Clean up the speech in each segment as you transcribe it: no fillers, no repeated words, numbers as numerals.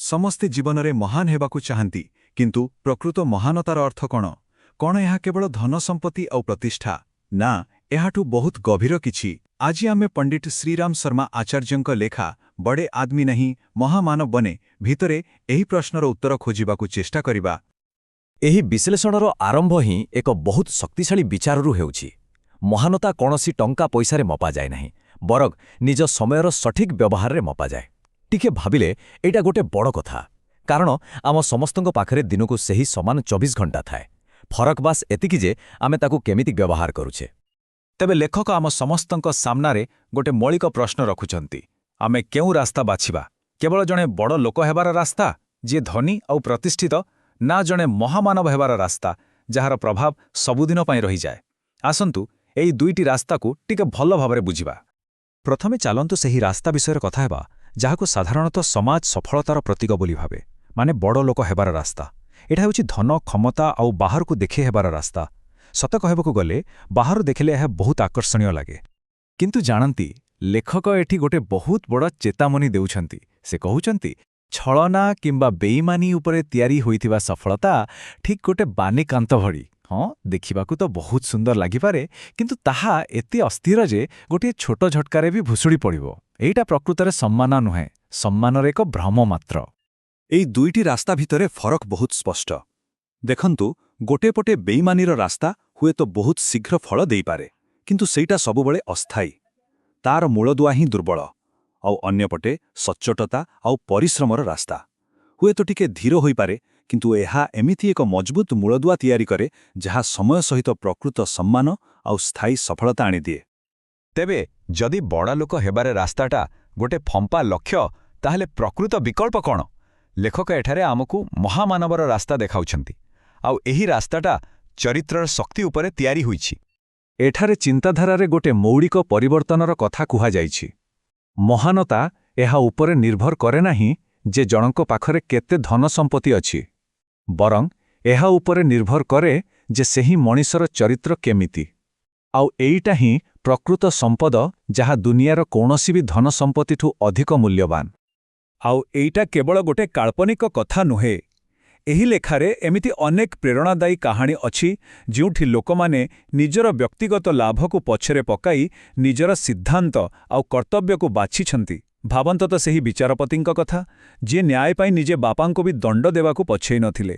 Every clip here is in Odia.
ସମସ୍ତେ ଜୀବନରେ ମହାନ ହେବାକୁ ଚାହାନ୍ତି କିନ୍ତୁ ପ୍ରକୃତ ମହାନତାର ଅର୍ଥ କ'ଣ? କ'ଣ ଏହା କେବଳ ଧନ ସମ୍ପତ୍ତି ଆଉ ପ୍ରତିଷ୍ଠା? ନା, ଏହାଠୁ ବହୁତ ଗଭୀର କିଛି। ଆଜି ଆମେ ପଣ୍ଡିତ ଶ୍ରୀରାମ ଶର୍ମା ଆଚାର୍ଯ୍ୟଙ୍କ ଲେଖା ବଡ଼େ ଆଦମୀ ନାହିଁ ମହାମାନବ ବନେ ଭିତରେ ଏହି ପ୍ରଶ୍ନର ଉତ୍ତର ଖୋଜିବାକୁ ଚେଷ୍ଟା କରିବା। ଏହି ବିଶ୍ଳେଷଣର ଆରମ୍ଭ ହିଁ ଏକ ବହୁତ ଶକ୍ତିଶାଳୀ ବିଚାରରୁ ହେଉଛି। ମହାନତା କୌଣସି ଟଙ୍କା ପଇସାରେ ମପାଯାଏ ନାହିଁ, ବରଂ ନିଜ ସମୟର ସଠିକ୍ ବ୍ୟବହାରରେ ମପାଯାଏ। ଟିକେ ଭାବିଲେ ଏଇଟା ଗୋଟେ ବଡ଼ କଥା, କାରଣ ଆମ ସମସ୍ତଙ୍କ ପାଖରେ ଦିନକୁ ସେହି ସମାନ 24 ଘଣ୍ଟା ଥାଏ। ଫରକ ବାସ୍ ଏତିକି ଯେ ଆମେ ତାକୁ କେମିତି ବ୍ୟବହାର କରୁଛେ। ତେବେ ଲେଖକ ଆମ ସମସ୍ତଙ୍କ ସାମ୍ନାରେ ଗୋଟେ ମୌଳିକ ପ୍ରଶ୍ନ ରଖୁଛନ୍ତି। ଆମେ କେଉଁ ରାସ୍ତା ବାଛିବା? କେବଳ ଜଣେ ବଡ଼ ଲୋକ ହେବାର ରାସ୍ତା, ଯିଏ ଧନୀ ଆଉ ପ୍ରତିଷ୍ଠିତ, ନା ଜଣେ ମହାମାନବ ହେବାର ରାସ୍ତା, ଯାହାର ପ୍ରଭାବ ସବୁଦିନ ପାଇଁ ରହିଯାଏ? ଆସନ୍ତୁ ଏହି ଦୁଇଟି ରାସ୍ତାକୁ ଟିକେ ଭଲ ଭାବରେ ବୁଝିବା। ପ୍ରଥମେ ଚାଲନ୍ତୁ ସେହି ରାସ୍ତା ବିଷୟରେ କଥା ହେବା, ଯାହାକୁ ସାଧାରଣତଃ ସମାଜ ସଫଳତାର ପ୍ରତୀକ ବୋଲି ଭାବେ, ମାନେ ବଡ଼ ଲୋକ ହେବାର ରାସ୍ତା। ଏଟା ହେଉଛି ଧନ, କ୍ଷମତା ଆଉ ବାହାରକୁ ଦେଖି ହେବାର ରାସ୍ତା। ସତ କହିବାକୁ ଗଲେ ବାହାରୁ ଦେଖିଲେ ଏହା ବହୁତ ଆକର୍ଷଣୀୟ ଲାଗେ। କିନ୍ତୁ ଜାଣନ୍ତି, ଲେଖକ ଏଠି ଗୋଟେ ବହୁତ ବଡ଼ ଚେତାମନୀ ଦେଉଛନ୍ତି। ସେ କହୁଛନ୍ତି, ଛଳନା କିମ୍ବା ବେଇମାନି ଉପରେ ତିଆରି ହୋଇଥିବା ସଫଳତା ଠିକ୍ ଗୋଟେ ବାନିକାନ୍ତ ଭଳି। ହଁ, ଦେଖିବାକୁ ତ ବହୁତ ସୁନ୍ଦର ଲାଗିପାରେ, କିନ୍ତୁ ତାହା ଏତେ ଅସ୍ଥିର ଯେ ଗୋଟିଏ ଛୋଟ ଝଟକାରେ ବି ଭୁଷୁଡ଼ି ପଡ଼ିବ। ଏଇଟା ପ୍ରକୃତରେ ସମ୍ମାନ ନୁହେଁ, ସମ୍ମାନର ଏକ ଭ୍ରମ ମାତ୍ର। ଏହି ଦୁଇଟି ରାସ୍ତା ଭିତରେ ଫରକ ବହୁତ ସ୍ପଷ୍ଟ। ଦେଖନ୍ତୁ, ଗୋଟିଏ ପଟେ ବେଇମାନିର ରାସ୍ତା ହୁଏତ ବହୁତ ଶୀଘ୍ର ଫଳ ଦେଇପାରେ, କିନ୍ତୁ ସେଇଟା ସବୁବେଳେ ଅସ୍ଥାୟୀ। ତାର ମୂଳଦୁଆ ହିଁ ଦୁର୍ବଳ। ଆଉ ଅନ୍ୟପଟେ ସଚ୍ଚୋଟତା ଆଉ ପରିଶ୍ରମର ରାସ୍ତା ହୁଏତ ଟିକେ ଧୀର ହୋଇପାରେ, କିନ୍ତୁ ଏହା ଏମିତି ଏକ ମଜବୁତ ମୂଳଦୁଆ ତିଆରି କରେ ଯାହା ସମୟ ସହିତ ପ୍ରକୃତ ସମ୍ମାନ ଆଉ ସ୍ଥାୟୀ ସଫଳତା ଆଣିଦିଏ। ତେବେ ଯଦି ବଡ଼ ଲୋକ ହେବାରେ ରାସ୍ତାଟା ଗୋଟେ ଫମ୍ପା ଲକ୍ଷ୍ୟ, ତାହେଲେ ପ୍ରକୃତ ବିକଳ୍ପ କ'ଣ? ଲେଖକ ଏଠାରେ ଆମକୁ ମହାମାନବର ରାସ୍ତା ଦେଖାଉଛନ୍ତି, ଆଉ ଏହି ରାସ୍ତାଟା ଚରିତ୍ରର ଶକ୍ତି ଉପରେ ତିଆରି ହୋଇଛି। ଏଠାରେ ଚିନ୍ତାଧାରାରେ ଗୋଟେ ମୌଳିକ ପରିବର୍ତ୍ତନର କଥା କୁହାଯାଇଛି। ମହାନତା ଏହା ଉପରେ ନିର୍ଭର କରେ ନାହିଁ ଯେ ଜଣଙ୍କ ପାଖରେ କେତେ ଧନ ସମ୍ପତ୍ତି ଅଛି, ବରଂ ଏହା ଉପରେ ନିର୍ଭର କରେ ଯେ ସେହି ମଣିଷର ଚରିତ୍ର କେମିତି। ଆଉ ଏଇଟା ହିଁ ପ୍ରକୃତ ସମ୍ପଦ, ଯାହା ଦୁନିଆର କୌଣସି ବି ଧନ ସମ୍ପତ୍ତିଠୁ ଅଧିକ ମୂଲ୍ୟବାନ। ଆଉ ଏଇଟା କେବଳ ଗୋଟେ କାଳ୍ପନିକ କଥା ନୁହେଁ। ଏହି ଲେଖାରେ ଏମିତି ଅନେକ ପ୍ରେରଣାଦାୟୀ କାହାଣୀ ଅଛି ଯେଉଁଠି ଲୋକମାନେ ନିଜର ବ୍ୟକ୍ତିଗତ ଲାଭକୁ ପଛରେ ପକାଇ ନିଜର ସିଦ୍ଧାନ୍ତ ଆଉ କର୍ତ୍ତବ୍ୟକୁ ବାଛିଛନ୍ତି। ଭାବନ୍ତ ତ ସେହି ବିଚାରପତିଙ୍କ କଥା, ଯିଏ ନ୍ୟାୟ ପାଇଁ ନିଜେ ବାପାଙ୍କୁ ବି ଦଣ୍ଡ ଦେବାକୁ ପଛେଇ ନଥିଲେ।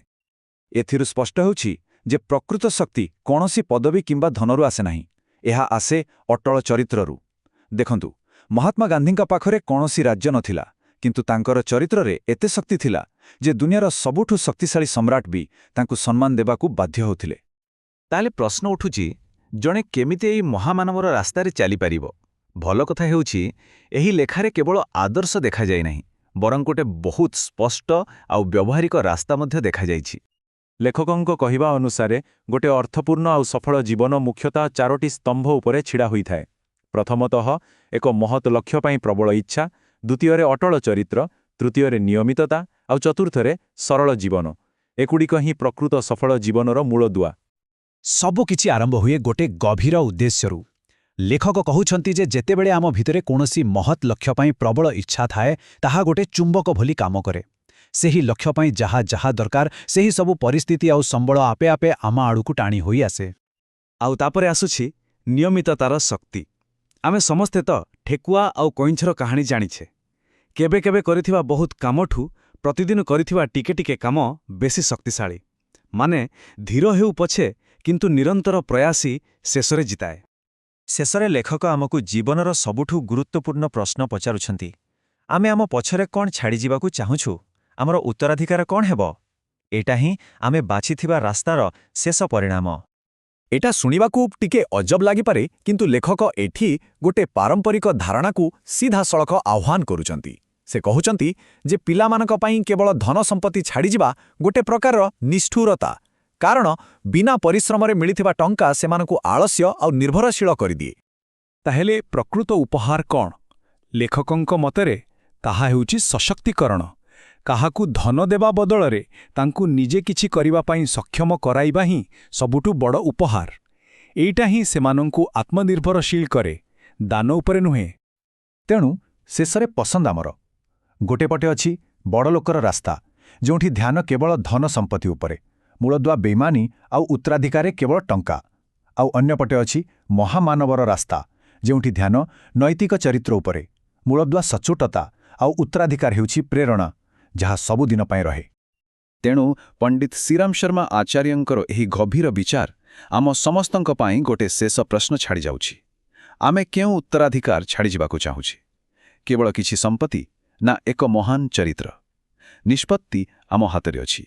ଏଥିରୁ ସ୍ପଷ୍ଟ ହେଉଛି ଯେ ପ୍ରକୃତ ଶକ୍ତି କୌଣସି ପଦବୀ କିମ୍ବା ଧନରୁ ଆସେ ନାହିଁ, ଏହା ଆସେ ଅଟଳ ଚରିତ୍ରରୁ। ଦେଖନ୍ତୁ, ମହାତ୍ମା ଗାନ୍ଧୀଙ୍କ ପାଖରେ କୌଣସି ରାଜ୍ୟ ନଥିଲା, କିନ୍ତୁ ତାଙ୍କର ଚରିତ୍ରରେ ଏତେ ଶକ୍ତି ଥିଲା ଯେ ଦୁନିଆର ସବୁଠୁ ଶକ୍ତିଶାଳୀ ସମ୍ରାଟ ବି ତାଙ୍କୁ ସମ୍ମାନ ଦେବାକୁ ବାଧ୍ୟ ହେଉଥିଲେ। ତାହେଲେ ପ୍ରଶ୍ନ ଉଠୁଛି, ଜଣେ କେମିତି ଏହି ମହାମାନବର ରାସ୍ତାରେ ଚାଲିପାରିବ? ଭଲ କଥା ହେଉଛି, ଏହି ଲେଖାରେ କେବଳ ଆଦର୍ଶ ଦେଖାଯାଇ ନାହିଁ, ବରଂ ଗୋଟେ ବହୁତ ସ୍ପଷ୍ଟ ଆଉ ବ୍ୟବହାରିକ ରାସ୍ତା ମଧ୍ୟ ଦେଖାଯାଇଛି। ଲେଖକଙ୍କ କହିବା ଅନୁସାରେ ଗୋଟେ ଅର୍ଥପୂର୍ଣ୍ଣ ଆଉ ସଫଳ ଜୀବନ ମୁଖ୍ୟତଃ 4ଟି ସ୍ତମ୍ଭ ଉପରେ ଛିଡ଼ା ହୋଇଥାଏ। ପ୍ରଥମତଃ ଏକ ମହତ୍ ଲକ୍ଷ୍ୟ ପାଇଁ ପ୍ରବଳ ଇଚ୍ଛା, ଦ୍ୱିତୀୟରେ ଅଟଳ ଚରିତ୍ର, ତୃତୀୟରେ ନିୟମିତତା ଆଉ ଚତୁର୍ଥରେ ସରଳ ଜୀବନ। ଏଗୁଡ଼ିକ ହିଁ ପ୍ରକୃତ ସଫଳ ଜୀବନର ମୂଳଦୁଆ। ସବୁକିଛି ଆରମ୍ଭ ହୁଏ ଗୋଟେ ଗଭୀର ଉଦ୍ଦେଶ୍ୟରୁ। ଲେଖକ କହୁଛନ୍ତି ଯେ ଯେତେବେଳେ ଆମ ଭିତରେ କୌଣସି ମହତ୍ ଲକ୍ଷ୍ୟ ପାଇଁ ପ୍ରବଳ ଇଚ୍ଛା ଥାଏ, ତାହା ଗୋଟେ ଚୁମ୍ବକ ଭଳି କାମ କରେ। ସେହି ଲକ୍ଷ୍ୟ ପାଇଁ ଯାହା ଯାହା ଦରକାର, ସେହି ସବୁ ପରିସ୍ଥିତି ଆଉ ସମ୍ବଳ ଆପେ ଆପେ ଆମ ଆଡ଼କୁ ଟାଣି ହୋଇ ଆସେ। ଆଉ ତାପରେ ଆସୁଛି ନିୟମିତତାର ଶକ୍ତି। ଆମେ ସମସ୍ତେ ତ ଠେକୁଆ ଆଉ କଇଁଛର କାହାଣୀ ଜାଣିଛେ। କେବେ କେବେ କରିଥିବା ବହୁତ କାମଠୁ ପ୍ରତିଦିନ କରିଥିବା ଟିକେ ଟିକେ କାମ ବେଶୀ ଶକ୍ତିଶାଳୀ। ମାନେ ଧୀର ହେଉ ପଛେ, କିନ୍ତୁ ନିରନ୍ତର ପ୍ରୟାସୀ ଶେଷରେ ଜିତାଏ। ଶେଷରେ ଲେଖକ ଆମକୁ ଜୀବନର ସବୁଠୁ ଗୁରୁତ୍ୱପୂର୍ଣ୍ଣ ପ୍ରଶ୍ନ ପଚାରୁଛନ୍ତି। ଆମେ ଆମ ପଛରେ କ'ଣ ଛାଡ଼ିଯିବାକୁ ଚାହୁଁଛୁ? ଆମର ଉତ୍ତରାଧିକାର କ'ଣ ହେବ? ଏଇଟା ହିଁ ଆମେ ବାଛିଥିବା ରାସ୍ତାର ଶେଷ ପରିଣାମ। ଏଟା ଶୁଣିବାକୁ ଟିକେ ଅଜବ ଲାଗିପାରେ, କିନ୍ତୁ ଲେଖକ ଏଠି ଗୋଟେ ପାରମ୍ପରିକ ଧାରଣାକୁ ସିଧାସଳଖ ଆହ୍ୱାନ କରୁଛନ୍ତି। ସେ କହୁଛନ୍ତି ଯେ ପିଲାମାନଙ୍କ ପାଇଁ କେବଳ ଧନ ସମ୍ପତ୍ତି ଛାଡ଼ିଯିବା ଗୋଟେ ପ୍ରକାରର ନିଷ୍ଠୁରତା, କାରଣ ବିନା ପରିଶ୍ରମରେ ମିଳିଥିବା ଟଙ୍କା ସେମାନଙ୍କୁ ଆଳସ୍ୟ ଆଉ ନିର୍ଭରଶୀଳ କରିଦିଏ। ତାହେଲେ ପ୍ରକୃତ ଉପହାର କ'ଣ? ଲେଖକଙ୍କ ମତରେ ତାହା ହେଉଛି ସଶକ୍ତିକରଣ। କାହାକୁ ଧନ ଦେବା ବଦଳରେ ତାଙ୍କୁ ନିଜେ କିଛି କରିବା ପାଇଁ ସକ୍ଷମ କରାଇବା ହିଁ ସବୁଠୁ ବଡ଼ ଉପହାର। ଏଇଟା ହିଁ ସେମାନଙ୍କୁ ଆତ୍ମନିର୍ଭରଶୀଳ କରେ, ଦାନ ଉପରେ ନୁହେଁ। ତେଣୁ ଶେଷରେ ପସନ୍ଦ ଆମର। ଗୋଟେ ପଟେ ଅଛି ବଡ଼ ଲୋକର ରାସ୍ତା ଯେଉଁଠି ଧ୍ୟାନ କେବଳ ଧନ ସମ୍ପତ୍ତି ଉପରେ, ମୂଳଦୁଆ ବେଇମାନି ଆଉ ଉତ୍ତରାଧିକାରେ କେବଳ ଟଙ୍କା। ଆଉ ଅନ୍ୟପଟେ ଅଛି ମହାମାନବର ରାସ୍ତା ଯେଉଁଠି ଧ୍ୟାନ ନୈତିକ ଚରିତ୍ର ଉପରେ, ମୂଳଦୁଆ ସଚ୍ଚୋଟତା ଆଉ ଉତ୍ତରାଧିକାର ହେଉଛି ପ୍ରେରଣା, ଯାହା ସବୁଦିନ ପାଇଁ ରହେ। ତେଣୁ ପଣ୍ଡିତ ଶ୍ରୀରାମ ଶର୍ମା ଆଚାର୍ଯ୍ୟଙ୍କର ଏହି ଗଭୀର ବିଚାର ଆମ ସମସ୍ତଙ୍କ ପାଇଁ ଗୋଟେ ଶେଷ ପ୍ରଶ୍ନ ଛାଡ଼ିଯାଉଛି। ଆମେ କେଉଁ ଉତ୍ତରାଧିକାର ଛାଡ଼ିଯିବାକୁ ଚାହୁଁଛେ? କେବଳ କିଛି ସମ୍ପତ୍ତି ନା ଏକ ମହାନ ଚରିତ୍ର? ନିଷ୍ପତ୍ତି ଆମ ହାତରେ ଅଛି।